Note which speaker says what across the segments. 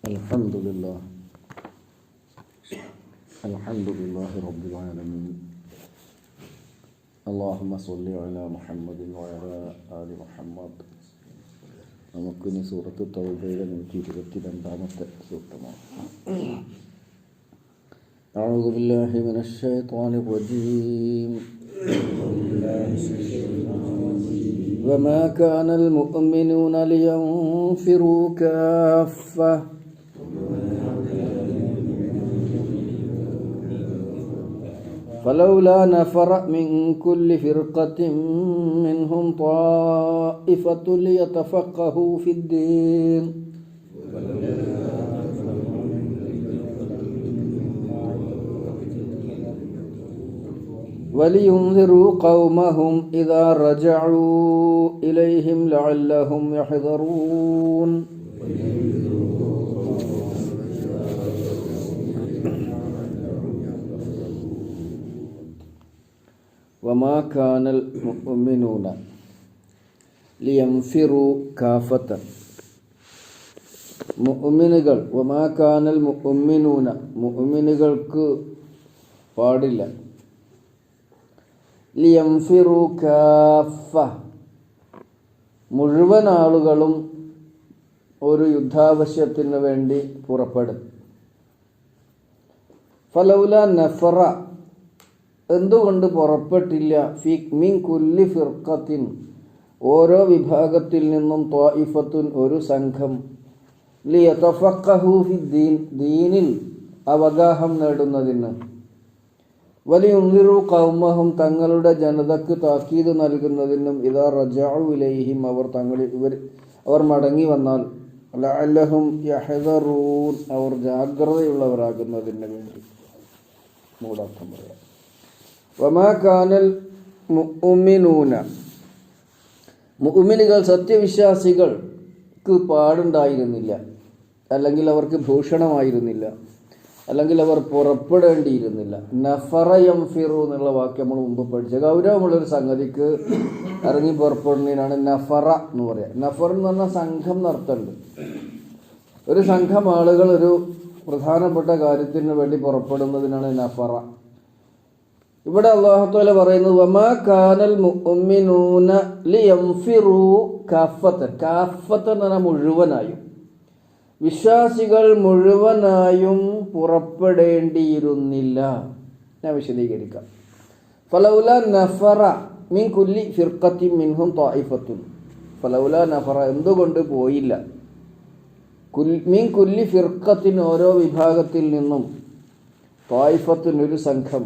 Speaker 1: الحمد لله رب العالمين. اللهم صل على محمد وعلى آل محمد. നമുക്കിനി സൂറത്ത് തൗബയുടെ 122-ാമത്തെ സൂക്തമാണ്. أعوذ بالله من الشيطان الرجيم. وما كان المؤمنون لينفروا كافة فلولا نفر من كل فرقة منهم طائفة ليتفقهوا في الدين ولينذروا قومهم إذا رجعوا إليهم لعلهم يحذرون. وما كان المؤمنون لينفروا كافة. മുഅ്മിനുകൾ വമാ കാനൽ മുഅ്മിനൂന മുഅ്മിനുകൾക്ക് പാടില്ല ലിയൻഫിറു കാഫ മുഴുവൻ ആളുകളും ഒരു യുദ്ധാവശ്യത്തിന് വേണ്ടി പുറപ്പെടും. ഫലൗല നഫറ എന്തുകൊണ്ട് പുറപ്പെട്ടില്ല മിൻ കുല്ലി ഫിർഖത്തിൻ ഓരോ വിഭാഗത്തിൽ നിന്നും ത്വായിഫത്തുൻ ഒരു സംഘം ലിയതഫഖഹു ഫിദ്ദീൻ ദീനിൽ അവഗാഹം നേടുന്നതിന് വലിയുൻദിറു ഖൗമഹും തങ്ങളുടെ ജനതക്ക് താക്കീത് നൽകുന്നതിനും ഇദാ റജഉ ഇലൈഹിം അവർ മടങ്ങി വന്നാൽ ലഅല്ലഹും യഹ്ദറൂൻ അവർ ജാഗ്രതയുള്ളവരാകുന്നതിന് വേണ്ടി. മൂടർത്ഥം പറയാം. വമാ കാനൽ മുഅ്മിനൂന മുഅ്മിനുകൾ സത്യവിശ്വാസികൾക്ക് പാടുണ്ടായിരുന്നില്ല, അല്ലെങ്കിൽ അവർക്ക് ഭൂഷണമായിരുന്നില്ല, അല്ലെങ്കിൽ അവർ പുറപ്പെടേണ്ടിയിരുന്നില്ല. നഫറ യംഫിറു എന്നുള്ള വാക്യം നമ്മൾ മുമ്പ് പഠിച്ച ഗൗരവമുള്ളൊരു സംഗതിക്ക് ഇറങ്ങി പുറപ്പെടുന്നതിനാണ് നഫറ എന്ന് പറയുക. നഫർ എന്ന് പറഞ്ഞാൽ സംഘം നടത്തുന്നുണ്ട്. ഒരു സംഘം ആളുകൾ ഒരു പ്രധാനപ്പെട്ട കാര്യത്തിന് വേണ്ടി പുറപ്പെടുന്നതിനാണ് നഫറ. ഇവിടെ അല്ലാഹു തആല പറയുന്നത് വമാ കാനൽ മുഅ്മിനൂന ലിയൻഫിറു കാഫത്തൻ. കാഫത്തൻ എന്ന് പറഞ്ഞാൽ മുഴുവനായും, വിശ്വാസികൾ മുഴുവനായും പുറപ്പെടേണ്ടിയിരുന്നില്ല. ഞാൻ വിശദീകരിക്കാം. ഫലൗല നഫറ മിൻ കുല്ലി ഫിർഖത്തിൻ മിൻഹും ത്വായിഫത്തുൻ. ഫലൗല നഫറ എന്തുകൊണ്ട് പോയില്ല മിൻ കുല്ലി ഫിർഖത്തിൻ ഓരോ വിഭാഗത്തിൽ നിന്നും ത്വായിഫത്തുൻ ഒരു സംഘം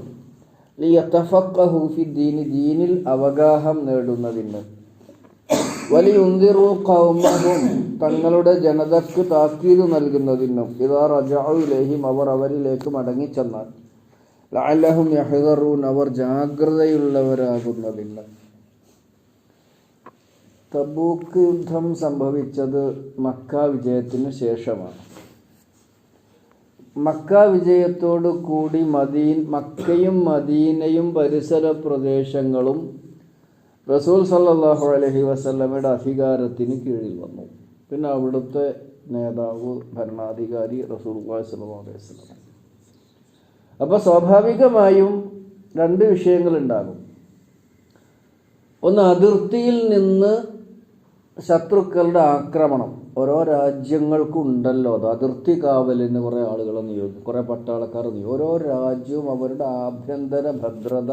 Speaker 1: ലിയതഫഖഹു ഫിദ്ദീൻ ദീനിൽ അവഗാഹം നേടുന്നതിന് വലിയുൻദിറു ഖൗമഹും തങ്ങളുടെ ജനതക്ക് താക്കീത് നൽകുന്നതിനും ഇദാ റജഉ ഇലൈഹിം അവർ അവരിലേക്ക് മടങ്ങിച്ചെന്നാൽ ലഅല്ലഹും യഹ്ദറൂൻ അവർ ജാഗ്രതയുള്ളവരാകുന്നതിന്. തബൂക്ക് യുദ്ധം സംഭവിച്ചത് മക്ക വിജയത്തിന് ശേഷമാണ്. മക്ക വിജയത്തോടു കൂടി മക്കയും മദീനയും പരിസര പ്രദേശങ്ങളും റസൂൽ സല്ലല്ലാഹു അലൈഹി വസല്ലമയുടെ അധികാരത്തിന് കീഴിൽ വന്നു. പിന്നെ അവിടുത്തെ നേതാവ് ഭരണാധികാരി റസൂലുള്ളാഹി സ്വല്ലല്ലാഹു അലൈഹി വസല്ലം. അപ്പോൾ സ്വാഭാവികമായും രണ്ട് വിഷയങ്ങളുണ്ടാകും. ഒന്ന്, അതിർത്തിയിൽ നിന്ന് ശത്രുക്കളുടെ ആക്രമണം. ഓരോ രാജ്യങ്ങൾക്കും ഉണ്ടല്ലോ അത് അതിർത്തി കാവലിന് കുറേ ആളുകളെ നിയോഗിക്കും, കുറേ പട്ടാളക്കാർ നിയോഗിക്കും. ഓരോ രാജ്യവും അവരുടെ ആഭ്യന്തര ഭദ്രത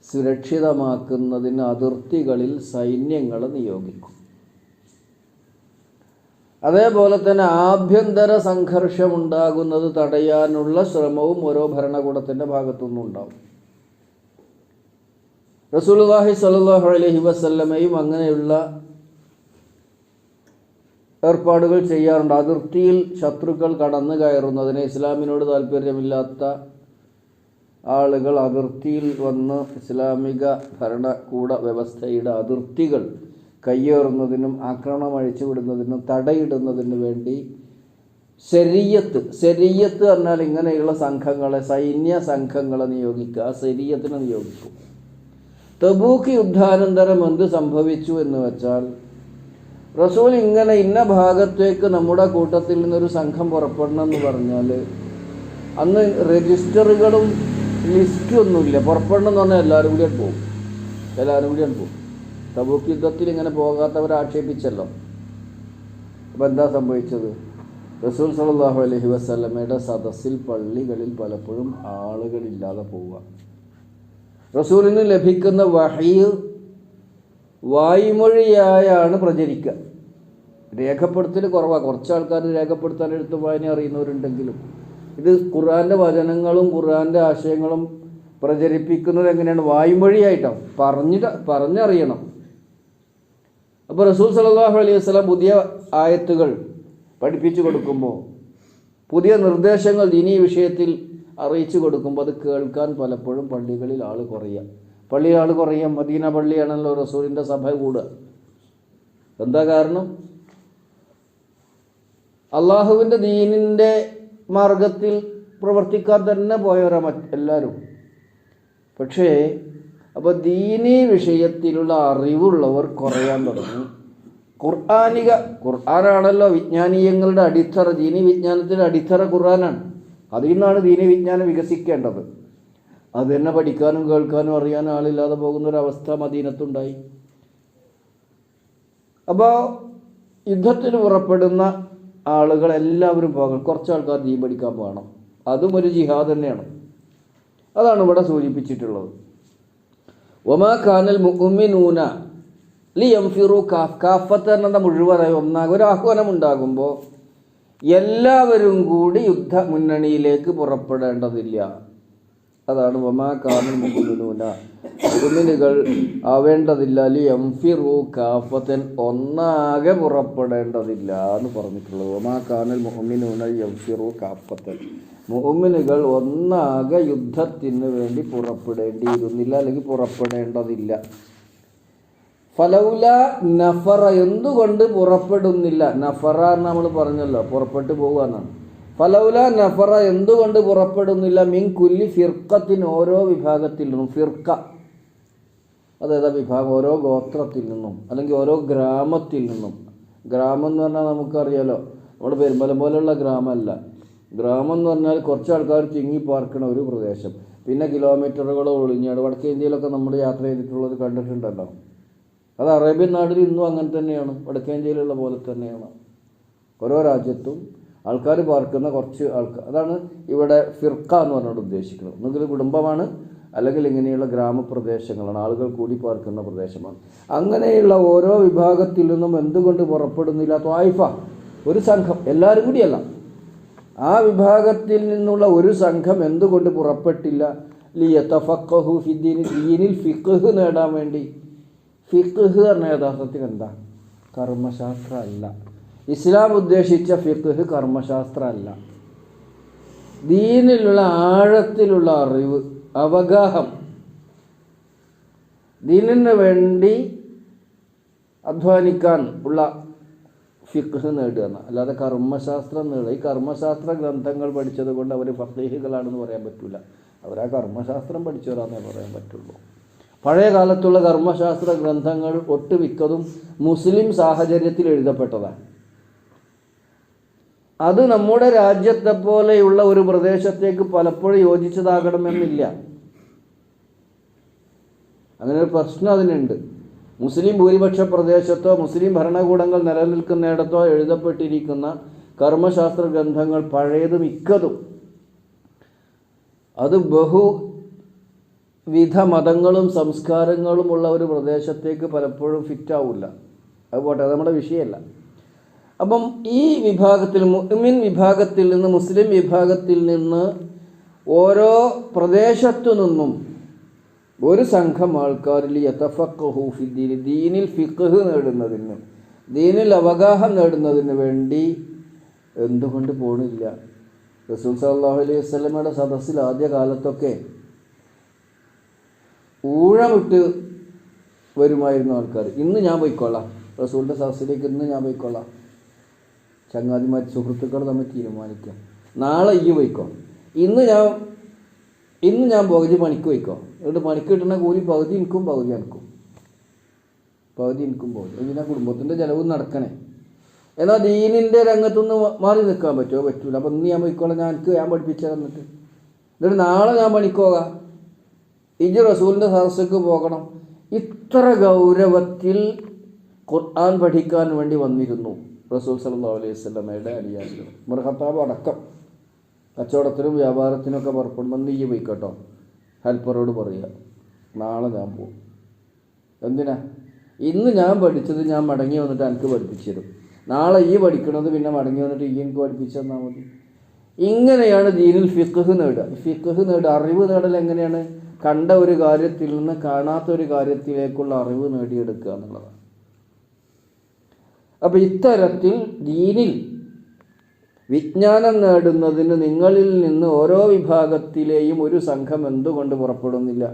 Speaker 1: സുരക്ഷിതമാക്കുന്നതിന് അതിർത്തികളിൽ സൈന്യങ്ങളെ നിയോഗിക്കും. അതേപോലെ തന്നെ ആഭ്യന്തര സംഘർഷമുണ്ടാകുന്നത് തടയാനുള്ള ശ്രമവും ഓരോ ഭരണകൂടത്തിൻ്റെ ഭാഗത്തുനിന്നും ഉണ്ടാവും. റസൂലുള്ളാഹി സ്വല്ലല്ലാഹു അലൈഹി വസല്ലമയും അങ്ങനെയുള്ള ഏർപ്പാടുകൾ ചെയ്യാറുണ്ട്. അതിർത്തിയിൽ ശത്രുക്കൾ കടന്നു കയറുന്നതിന് ഇസ്ലാമിനോട് താല്പര്യമില്ലാത്ത ആളുകൾ അതിർത്തിയിൽ വന്ന് ഇസ്ലാമിക ഭരണകൂട വ്യവസ്ഥയുടെ അതിർത്തികൾ കയ്യേറുന്നതിനും ആക്രമണം അഴിച്ചുവിടുന്നതിനും തടയിടുന്നതിനു വേണ്ടി ശരീയത്ത് പറഞ്ഞാൽ ഇങ്ങനെയുള്ള സംഘങ്ങളെ, സൈന്യ സംഘങ്ങളെ നിയോഗിക്കുക, ശരീയത്തിനെ നിയോഗിക്കും. തബൂക്ക് യുദ്ധാനന്തരം എന്ത് സംഭവിച്ചു എന്ന് വെച്ചാൽ റസൂൽ ഇങ്ങനെ ഇന്ന ഭാഗത്തേക്ക് നമ്മുടെ കൂട്ടത്തിൽ നിന്നൊരു സംഘം പുറപ്പെടണം എന്ന് പറഞ്ഞാൽ അന്ന് രജിസ്റ്ററുകളും ലിസ്റ്റും ഒന്നുമില്ല. പുറപ്പെടണം എന്ന് പറഞ്ഞാൽ എല്ലാവരും കൂടിയാണ് പോകും. തബൂക്ക് യുദ്ധത്തിൽ ഇങ്ങനെ പോകാത്തവരെ ആക്ഷേപിച്ചല്ലോ. അപ്പം എന്താ സംഭവിച്ചത്? റസൂൽ സല്ലല്ലാഹു അലൈഹി വസല്ലമയുടെ സദസ്സിൽ പള്ളികളിൽ പലപ്പോഴും ആളുകളില്ലാതെ പോവുക. റസൂലിന് ലഭിക്കുന്ന വഹ്യ് വായ്മൊഴിയായാണ് പ്രചരിക്കുക. രേഖപ്പെടുത്തൽ കുറവാണ്. കുറച്ച് ആൾക്കാർ രേഖപ്പെടുത്താൻ എഴുത്ത് വായന അറിയുന്നവരുണ്ടെങ്കിലും ഇത് ഖുർആൻ്റെ വചനങ്ങളും ഖുർആൻ്റെ ആശയങ്ങളും പ്രചരിപ്പിക്കുന്നത് എങ്ങനെയാണ്? വായ്മൊഴിയായിട്ടാണ്, പറഞ്ഞറിയണം. അപ്പോൾ റസൂൽ സല്ലല്ലാഹു അലൈഹി വസല്ലം പുതിയ ആയത്തുകൾ പഠിപ്പിച്ചു കൊടുക്കുമ്പോൾ, പുതിയ നിർദ്ദേശങ്ങൾ ദീനീ വിഷയത്തിൽ അറിയിച്ചു കൊടുക്കുമ്പോൾ അത് കേൾക്കാൻ പലപ്പോഴും പള്ളികളിൽ ആൾ കുറയുക. മദീന പള്ളിയാണല്ലോ റസൂലിൻ്റെ സഭ കൂടുക. എന്താ കാരണം? അള്ളാഹുവിൻ്റെ ദീനിൻ്റെ മാർഗത്തിൽ പ്രവർത്തിക്കാൻ തന്നെ പോയവരാ എല്ലാവരും. പക്ഷേ അപ്പോൾ ദീനീ വിഷയത്തിലുള്ള അറിവുള്ളവർ കുറയാൻ തുടങ്ങി. ഖുർആനാണല്ലോ വിജ്ഞാനീയങ്ങളുടെ അടിത്തറ. ദീനീ വിജ്ഞാനത്തിൻ്റെ അടിത്തറ ഖുർആനാണ്. അതിൽ നിന്നാണ് ദീനീ വിജ്ഞാനം വികസിക്കേണ്ടത്. അത് തന്നെ പഠിക്കാനും കേൾക്കാനും അറിയാനും ആളില്ലാതെ പോകുന്നൊരവസ്ഥ മദീനത്തുണ്ടായി. അപ്പോൾ യുദ്ധത്തിന് പുറപ്പെടുന്ന ആളുകൾ എല്ലാവരും പോകണം. കുറച്ച് ആൾക്കാർ ദീൻ പഠിക്കാൻ പോകണം. അതും ഒരു ജിഹാദ് തന്നെയാണ്. അതാണ് ഇവിടെ സൂചിപ്പിച്ചിട്ടുള്ളത്. വമാ കാനൽ മുഅ്മിനൂന ലിയൻഫിറു കാഫത്തൻ എന്ന മുഴുവനായി ഒരു ആഹ്വാനം ഉണ്ടാകുമ്പോൾ എല്ലാവരും കൂടി യുദ്ധ മുന്നണിയിലേക്ക് പുറപ്പെടേണ്ടതില്ല. അതാണ് വമാ കാനൽ മുഅ്മിനൂന, മുഅ്മിനുകൾ ആവേണ്ടതില്ല. ലിയൻഫിറു കാഫത്തൻ, ഒന്നാകെ പുറപ്പെടേണ്ടതില്ല എന്ന് പറഞ്ഞിട്ടുള്ളത്. വമാ കാനൽ മുഅ്മിനൂന ലിയൻഫിറു കാഫത്തൻ, മുഅ്മിനുകൾ ഒന്നാകെ യുദ്ധത്തിന് വേണ്ടി പുറപ്പെടേണ്ടിയിരുന്നില്ല, അല്ലെങ്കിൽ പുറപ്പെടേണ്ടതില്ല. ഫലൗല നഫറ, എന്തുകൊണ്ട് പുറപ്പെടുന്നില്ല? നഫറ നമ്മൾ പറഞ്ഞല്ലോ, പുറപ്പെട്ടു പോകുകയെന്നാണ്. ഫലൗല നഫറ, എന്തുകൊണ്ട് പുറപ്പെടുന്നില്ല? മിൻ കുല്ലി ഫിർഖത്തിൻ, ഓരോ വിഭാഗത്തിൽ നിന്നും. ഫിർഖ അതേതാ വിഭാഗം? ഓരോ ഗോത്രത്തിൽ നിന്നും, അല്ലെങ്കിൽ ഓരോ ഗ്രാമത്തിൽ നിന്നും. ഗ്രാമം എന്ന് പറഞ്ഞാൽ നമുക്കറിയാലോ, നമ്മുടെ പെരുമ്പലം പോലെയുള്ള ഗ്രാമമല്ല. ഗ്രാമം എന്ന് പറഞ്ഞാൽ കുറച്ച് ആൾക്കാർ തിങ്ങി പാർക്കണ ഒരു പ്രദേശം. പിന്നെ കിലോമീറ്ററുകളോ ഒളിഞ്ഞാട്. വടക്കേ ഇന്ത്യയിലൊക്കെ നമ്മൾ യാത്ര ചെയ്തിട്ടുള്ളത് കണ്ടിട്ടുണ്ടല്ലോ. അത് അറേബ്യൻ നാട്ടിൽ ഇന്നും അങ്ങനെ തന്നെയാണ്. വടക്കേ ഇന്ത്യയിലുള്ള പോലെ തന്നെയാണ്. ഓരോ രാജ്യത്തും ആൾക്കാർ പാർക്കുന്ന കുറച്ച് ആൾക്കാർ, അതാണ് ഇവിടെ ഫിർഖ എന്ന് പറഞ്ഞുകൊണ്ട് ഉദ്ദേശിക്കുന്നത്. ഒന്നുകിൽ കുടുംബമാണ്, അല്ലെങ്കിൽ ഇങ്ങനെയുള്ള ഗ്രാമപ്രദേശങ്ങളാണ്, ആളുകൾ കൂടി പാർക്കുന്ന പ്രദേശമാണ്. അങ്ങനെയുള്ള ഓരോ വിഭാഗത്തിൽ നിന്നും എന്തുകൊണ്ട് പുറപ്പെടുന്നില്ല? ത്വായിഫ, ഒരു സംഘം, എല്ലാവരും കൂടിയല്ല, ആ വിഭാഗത്തിൽ നിന്നുള്ള ഒരു സംഘം എന്തുകൊണ്ട് പുറപ്പെട്ടില്ല? ലിയതഫഖഹു ഫിദ്ദീൻ, ദീനിൽ ഫിഖ്ഹ് നേടാൻ വേണ്ടി. ഫിഖ്ഹ് എന്ന യഥാർത്ഥത്തിൽ എന്താ? കർമ്മശാസ്ത്രം അല്ല. ഇസ്ലാം ഉദ്ദേശിച്ച ഫിഖ്ഹ് കർമ്മശാസ്ത്രം അല്ല. ദീനിലുള്ള ആഴത്തിലുള്ള അറിവ്, അവഗാഹം, ദീനിന് വേണ്ടി അധ്വാനിക്കാൻ ഉള്ള ഫിഖ്ഹ് നേടുക. അല്ലാതെ കർമ്മശാസ്ത്രം നേടുക. ഈ കർമ്മശാസ്ത്ര ഗ്രന്ഥങ്ങൾ പഠിച്ചത് കൊണ്ട് അവർ ഫഖീഹുകളാണെന്ന് പറയാൻ പറ്റില്ല. അവരാ കർമ്മശാസ്ത്രം പഠിച്ചവരാന്നേ പറയാൻ പറ്റുള്ളൂ. പഴയ കാലത്തുള്ള കർമ്മശാസ്ത്ര ഗ്രന്ഥങ്ങൾ ഒട്ടുമിക്കതും മുസ്ലിം സാഹചര്യത്തിൽ എഴുതപ്പെട്ടതാണ്. അത് നമ്മുടെ രാജ്യത്തെ പോലെയുള്ള ഒരു പ്രദേശത്തേക്ക് പലപ്പോഴും യോജിച്ചതാകണമെന്നില്ല. അങ്ങനെ ഒരു പ്രശ്നം അതിനുണ്ട്. മുസ്ലിം ഭൂരിപക്ഷ പ്രദേശത്തോ മുസ്ലിം ഭരണകൂടങ്ങൾ നിലനിൽക്കുന്നിടത്തോ എഴുതപ്പെട്ടിരിക്കുന്ന കർമ്മശാസ്ത്ര ഗ്രന്ഥങ്ങൾ പഴയത് മിക്കതും അത് ബഹുവിധ മതങ്ങളും സംസ്കാരങ്ങളും ഉള്ള ഒരു പ്രദേശത്തേക്ക് പലപ്പോഴും ഫിറ്റാവില്ല. അതുപോട്ടെ, അത് നമ്മുടെ വിഷയമല്ല. അപ്പം ഈ വിഭാഗത്തിൽ, മുഅ്മിൻ വിഭാഗത്തിൽ നിന്ന്, മുസ്ലിം വിഭാഗത്തിൽ നിന്ന്, ഓരോ പ്രദേശത്തു നിന്നും ഒരു സംഘം ആൾക്കാരിൽ യതഫഖഹു ഫിദ്ദീൻ, ദീനിൽ ഫിഖ്ഹ് നേടുന്നതിന്, ദീനിൽ അവഗാഹം നേടുന്നതിന് വേണ്ടി എന്തുകൊണ്ട് പോണില്ല? റസൂൽ സല്ലല്ലാഹു അലൈഹി വസല്ലമയുടെ സദസ്സിൽ ആദ്യ കാലത്തൊക്കെ ഊഴമിട്ട് വരുമായിരുന്നു ആൾക്കാർ. ഇന്ന് ഞാൻ പോയിക്കൊള്ളാം, റസൂലിൻ്റെ സദസ്സിലേക്ക് ഇന്ന് ഞാൻ പോയിക്കൊള്ളാം. ചങ്ങാതിമാർ, സുഹൃത്തുക്കൾ തമ്മിൽ തീരുമാനിക്കാം, നാളെ ഈ പോയിക്കോ, ഇന്ന് ഞാൻ പകുതി പണിക്ക് പോയിക്കോ, എന്നിട്ട് പണിക്ക് കിട്ടുന്ന കൂലി പകുതി എനിക്കും പകുതി എനിക്കും. പകുതി എനിക്കും പോകും. എന്തിനാ കുടുംബത്തിൻ്റെ ചിലവും നടക്കണേ. എന്നാൽ ദീനിൻ്റെ രംഗത്തുനിന്ന് മാറി നിൽക്കാൻ പറ്റുമോ? പറ്റൂല. അപ്പം ഇന്ന് ഞാൻ പോയിക്കോളാം, ഞാൻ പഠിപ്പിച്ചു തന്നിട്ട് എന്നിട്ട് നാളെ ഞാൻ പണിക്കോകാം, ഇജ് റസൂലിൻ്റെ സദസ്സക്ക് പോകണം. ഇത്ര ഗൗരവത്തിൽ ഖുർആൻ പഠിക്കാൻ വേണ്ടി വന്നിരുന്നു റസൂൽ സല്ലല്ലാഹു അലൈഹി വസല്ലമയുടെ അനുയായികൾ. ഉമർ ഖത്താബ് അടക്കം കച്ചവടത്തിനും വ്യാപാരത്തിനൊക്കെ പുറപ്പെടുമ്പോൾ നീ പോയിക്കോട്ടോ, ഹെൽപ്പറോട് പറയുക, നാളെ ഞാൻ പോകും. എന്തിനാ? ഇന്ന് ഞാൻ പഠിച്ചത് ഞാൻ മടങ്ങി വന്നിട്ട് എനിക്ക് പഠിപ്പിച്ചു തരും. നാളെ ഈ പഠിക്കണത് പിന്നെ മടങ്ങി വന്നിട്ട് ഈ എനിക്ക് പഠിപ്പിച്ചു തന്നാൽ മതി. ഇങ്ങനെയാണ് ദീനിൽ ഫിഖ്ഹ് നേടുക. ഫിഖ്ഹ് നേടുക, അറിവ് നേടൽ എങ്ങനെയാണ്? കണ്ട ഒരു കാര്യത്തിൽ നിന്ന് കാണാത്ത ഒരു കാര്യത്തിലേക്കുള്ള അറിവ് നേടിയെടുക്കുക എന്നുള്ളതാണ്. അപ്പം ഇത്തരത്തിൽ ദീനിൽ വിജ്ഞാനം നേടുന്നതിന് നിങ്ങളിൽ നിന്ന് ഓരോ വിഭാഗത്തിലെയും ഒരു സംഘം എന്തുകൊണ്ട് പുറപ്പെടുന്നില്ല?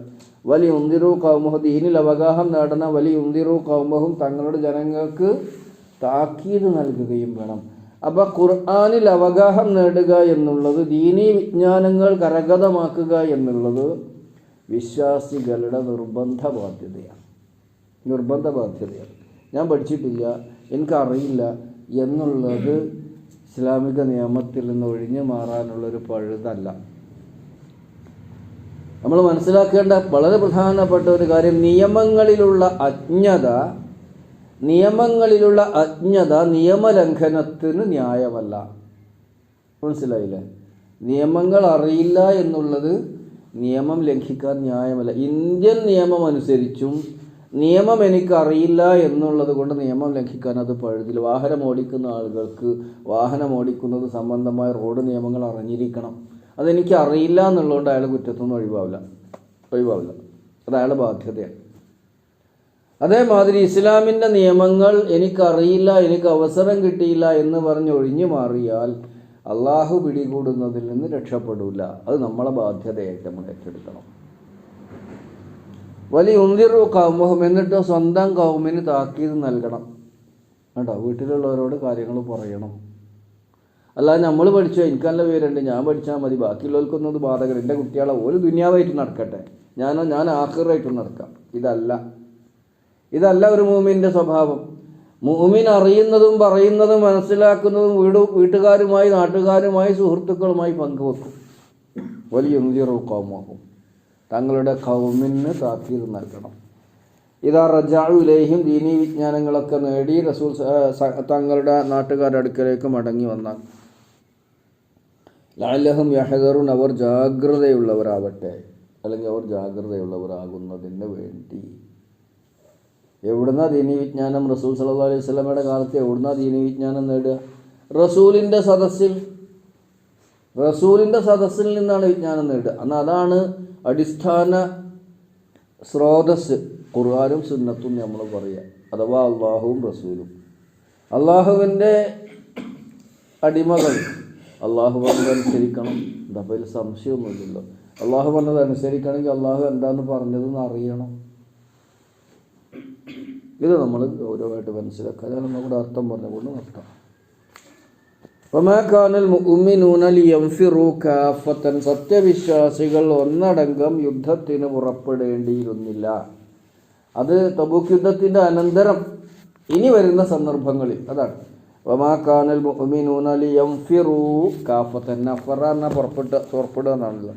Speaker 1: വലിയ ഉന്തിറു കൗമഹു, ദീനിൽ അവഗാഹം നേടുന്ന വലിയ ഉന്തിറു കൗമഹും തങ്ങളുടെ ജനങ്ങൾക്ക് താക്കീത് നൽകുകയും വേണം. അപ്പോൾ ഖുർആനിൽ അവഗാഹം നേടുക എന്നുള്ളത്, ദീനീ വിജ്ഞാനങ്ങൾ കരഗതമാക്കുക എന്നുള്ളത് വിശ്വാസികളുടെ നിർബന്ധ ബാധ്യതയാണ്. ഞാൻ പഠിച്ചിട്ടില്ല, എനിക്കറിയില്ല എന്നുള്ളത് ഇസ്ലാമിക നിയമത്തിൽ നിന്ന് ഒഴിഞ്ഞു മാറാനുള്ളൊരു പഴുതല്ല. നമ്മൾ മനസ്സിലാക്കേണ്ട വളരെ പ്രധാനപ്പെട്ട ഒരു കാര്യം, നിയമങ്ങളിലുള്ള അജ്ഞത നിയമലംഘനത്തിന് ന്യായമല്ല. മനസ്സിലായില്ലേ? നിയമങ്ങൾ അറിയില്ല എന്നുള്ളത് നിയമം ലംഘിക്കാൻ ന്യായമല്ല. ഇന്ത്യൻ നിയമം അനുസരിച്ചും നിയമം എനിക്കറിയില്ല എന്നുള്ളത് കൊണ്ട് നിയമം ലംഘിക്കാൻ അത് പഴുതില്ല. വാഹനം ഓടിക്കുന്ന ആളുകൾക്ക് വാഹനം ഓടിക്കുന്നത് സംബന്ധമായ റോഡ് നിയമങ്ങൾ അറിഞ്ഞിരിക്കണം. അതെനിക്ക് അറിയില്ല എന്നുള്ളതുകൊണ്ട് അയാൾ കുറ്റത്തൊന്നും ഒഴിവാവില്ല. അത് അയാളുടെ ബാധ്യതയാണ്. അതേമാതിരി ഇസ്ലാമിൻ്റെ നിയമങ്ങൾ എനിക്കറിയില്ല, എനിക്ക് അവസരം കിട്ടിയില്ല എന്ന് പറഞ്ഞ് ഒഴിഞ്ഞു മാറിയാൽ അള്ളാഹു പിടികൂടുന്നതിൽ നിന്ന് രക്ഷപ്പെടില്ല. അത് നമ്മളെ ബാധ്യതയായിട്ട് നമ്മൾ ഏറ്റെടുക്കണം. വലിയ ഉന്തിറു കൗമഹും, എന്നിട്ട് സ്വന്തം കൗമിന് താക്കീത് നൽകണം കേട്ടോ. വീട്ടിലുള്ളവരോട് കാര്യങ്ങൾ പറയണം. അല്ലാതെ നമ്മൾ പഠിച്ചോ, എനിക്ക് നല്ല പേരുണ്ട്, ഞാൻ പഠിച്ചാൽ മതി, ബാക്കിയുള്ളവർക്കൊന്നും അത് ബാധകരം, എൻ്റെ കുട്ടികളെ ഒരു ദുനിയാവായിട്ട് നടക്കട്ടെ, ഞാൻ ആഖിറായിട്ട് നടക്കാം. ഇതല്ല ഒരു മുഅ്മിൻ്റെ സ്വഭാവം. മുഅ്മിൻ അറിയുന്നതും പറയുന്നതും മനസ്സിലാക്കുന്നതും വീട്ടുകാരുമായി, നാട്ടുകാരുമായി, സുഹൃത്തുക്കളുമായി പങ്കുവെക്കും. വലിയ ഉന്തിറു കൗമഹും, തങ്ങളുടെ കൗമിന് താക്കീത് നൽകണം. ഇതാ റജഅു ഇലൈഹിം, ദീനീ വിജ്ഞാനങ്ങളൊക്കെ നേടി റസൂൽ തങ്ങളുടെ നാട്ടുകാരുടെ അടുക്കലേക്ക് മടങ്ങി വന്നാൽ, ലഅല്ലഹും യഹ്ദറുൻ, അവർ ജാഗ്രതയുള്ളവരാവട്ടെ, അല്ലെങ്കിൽ അവർ ജാഗ്രതയുള്ളവരാകുന്നതിന് വേണ്ടി. എവിടുന്നാ ദീനീ വിജ്ഞാനം? റസൂൽ സല്ലല്ലാഹു അലൈഹി വസല്ലമയുടെ കാലത്ത് എവിടുന്നാ ദീനീ വിജ്ഞാനം നേടുക? റസൂലിൻ്റെ സദസ്സിൽ നിന്നാണ് വിജ്ഞാനം നേടുക. എന്നാൽ അതാണ് അടിസ്ഥാന സ്രോതസ്. ഖുർആനും സുന്നത്തും നമ്മൾ പറയുക, അഥവാ അള്ളാഹുവും റസൂലും. അള്ളാഹുവിൻ്റെ അടിമകൾ അള്ളാഹു പറഞ്ഞത് അനുസരിക്കണം. ഇതപ്പോൾ ഇതിൽ സംശയമൊന്നുമില്ലല്ലോ. അള്ളാഹു പറഞ്ഞത് അനുസരിക്കണമെങ്കിൽ അള്ളാഹു എന്താണെന്ന് പറഞ്ഞതെന്ന് അറിയണം. ഇത് നമ്മൾ ഗൗരവമായിട്ട് മനസ്സിലാക്കുക. അതാണ് നമ്മുടെ അർത്ഥം പറഞ്ഞുകൊണ്ട് നിർത്താം. സത്യവിശ്വാസികൾ ഒന്നടങ്കം യുദ്ധത്തിന് പുറപ്പെടേണ്ടിയിരുന്നില്ല. അത് തബൂക്ക് യുദ്ധത്തിൻ്റെ അനന്തരം ഇനി വരുന്ന സന്ദർഭങ്ങളിൽ. അതാണ് വമാകാനൽ മുഅ്മിനൂന ലിയൻഫിറൂ കാഫത്തൻ. നഫറ എന്ന പുറപ്പെടുക എന്നാണല്ലോ.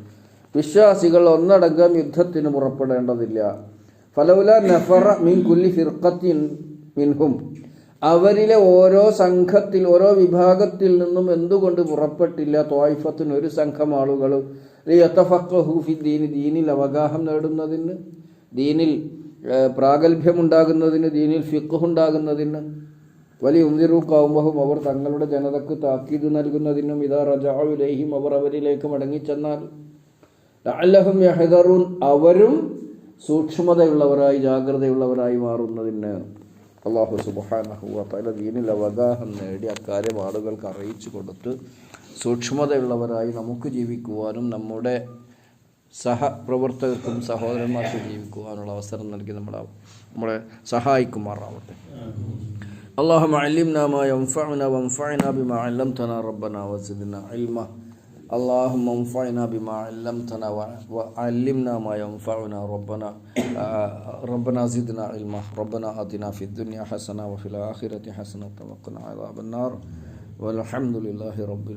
Speaker 1: വിശ്വാസികൾ ഒന്നടങ്കം യുദ്ധത്തിന് പുറപ്പെടേണ്ടതില്ല. ഫലൗല നഫറ മിൻ കുല്ലി ഫിർഖത്തിൻ മിൻഹും, അവരിലെ ഓരോ സംഘത്തിൽ, ഓരോ വിഭാഗത്തിൽ നിന്നും എന്തുകൊണ്ട് പുറപ്പെട്ടില്ല? ത്വായിഫത്തിന്, ഒരു സംഘം ആളുകൾ, ലിയതഫഖഹു ഫിദ്ദീൻ, ദീനിൽ അവഗാഹം നേടുന്നതിന്, ദീനിൽ പ്രാഗൽഭ്യമുണ്ടാകുന്നതിന്, ദീനിൽ ഫിഖ്ഹ് ഉണ്ടാകുന്നതിന്. വലിയ ഉന്തിറു കൗമഹും, അവർ തങ്ങളുടെ ജനതക്ക് താക്കീത് നൽകുന്നതിനും. ഇദാ റജഅു ഇലൈഹിം, അവർ അവരിലേക്ക് മടങ്ങിച്ചെന്നാൽ, ലഅല്ലഹും യഹ്ദറൂൻ, അവരും സൂക്ഷ്മതയുള്ളവരായി, ജാഗ്രതയുള്ളവരായി മാറുന്നതിന്. അല്ലാഹു സുബ്ഹാനഹു വ തആല ദീനിൽ അവഗാഹം നേടി അക്കാര്യം ആളുകൾക്ക് അറിയിച്ചു കൊടുത്ത് സൂക്ഷ്മതയുള്ളവരായി നമുക്ക് ജീവിക്കുവാനും നമ്മുടെ സഹപ്രവർത്തകർക്കും സഹോദരന്മാർക്ക് ജീവിക്കുവാനുള്ള അവസരം നൽകി നമ്മളെ സഹായിക്കുമാറാവട്ടെ. اللهم علمنا ما ينفعنا وانفعنا بما علمتنا ربنا وزدنا علما. اللهم انفعنا بما علمتنا وعلمنا ما ينفعنا ربنا زدنا علما ربنا آتنا في الدنيا حسنة وفي الآخرة حسنة وقنا عذاب النار والحمد لله رب